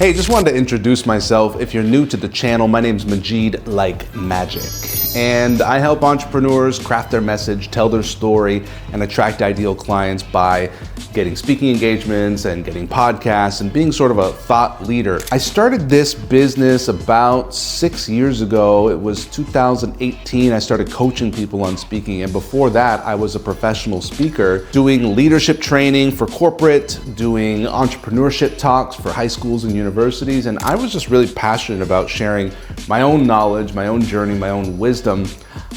Hey, just wanted to introduce myself. If you're new to the channel, my name's Majeed like magic. And I help entrepreneurs craft their message, tell their story, and attract ideal clients by getting speaking engagements and getting podcasts and being sort of a thought leader. I started this business about 6 years ago. It was 2018. I started coaching people on speaking. And before that, I was a professional speaker doing leadership training for corporate, doing entrepreneurship talks for high schools and universities. And I was just really passionate about sharing my own knowledge, my own journey, my own wisdom.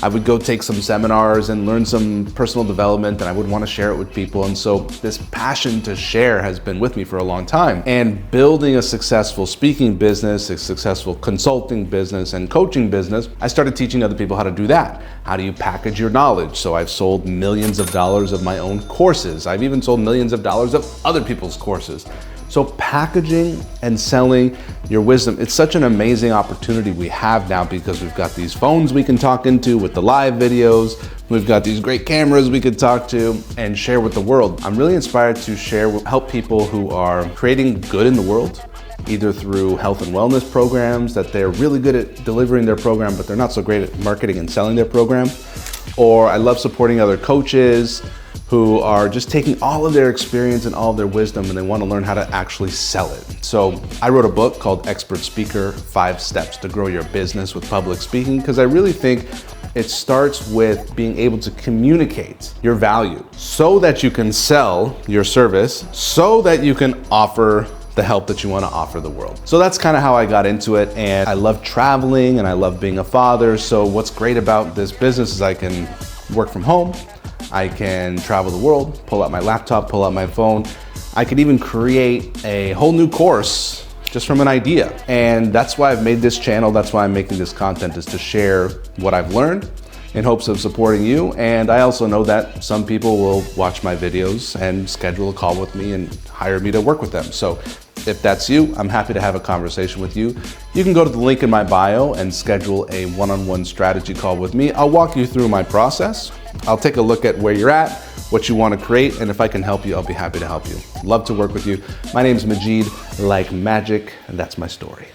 I would go take some seminars and learn some personal development, and I would want to share it with people. And so this passion to share has been with me for a long time. And building a successful speaking business, a successful consulting business and coaching business, I started teaching other people how to do that. How do you package your knowledge? So I've sold millions of dollars of my own courses. I've even sold millions of dollars of other people's courses. So packaging and selling your wisdom, it's such an amazing opportunity we have now because we've got these phones we can talk into with the live videos. We've got these great cameras we could talk to and share with the world. I'm really inspired to help people who are creating good in the world, either through health and wellness programs that they're really good at delivering their program, but they're not so great at marketing and selling their program. Or I love supporting other coaches who are just taking all of their experience and all of their wisdom and they want to learn how to actually sell it. So I wrote a book called Expert Speaker, 5 Steps to Grow Your Business with Public Speaking, because I really think it starts with being able to communicate your value so that you can sell your service, so that you can offer the help that you want to offer the world. So that's kind of how I got into it. And I love traveling and I love being a father. So what's great about this business is I can work from home. I can travel the world, pull out my laptop, pull out my phone. I could even create a whole new course just from an idea. And that's why I've made this channel. That's why I'm making this content, is to share what I've learned in hopes of supporting you. And I also know that some people will watch my videos and schedule a call with me and hire me to work with them. So if that's you, I'm happy to have a conversation with you. You can go to the link in my bio and schedule a one-on-one strategy call with me. I'll walk you through my process. I'll take a look at where you're at, what you want to create, and if I can help you, I'll be happy to help you. Love to work with you. My name's Majeed like magic, and that's my story.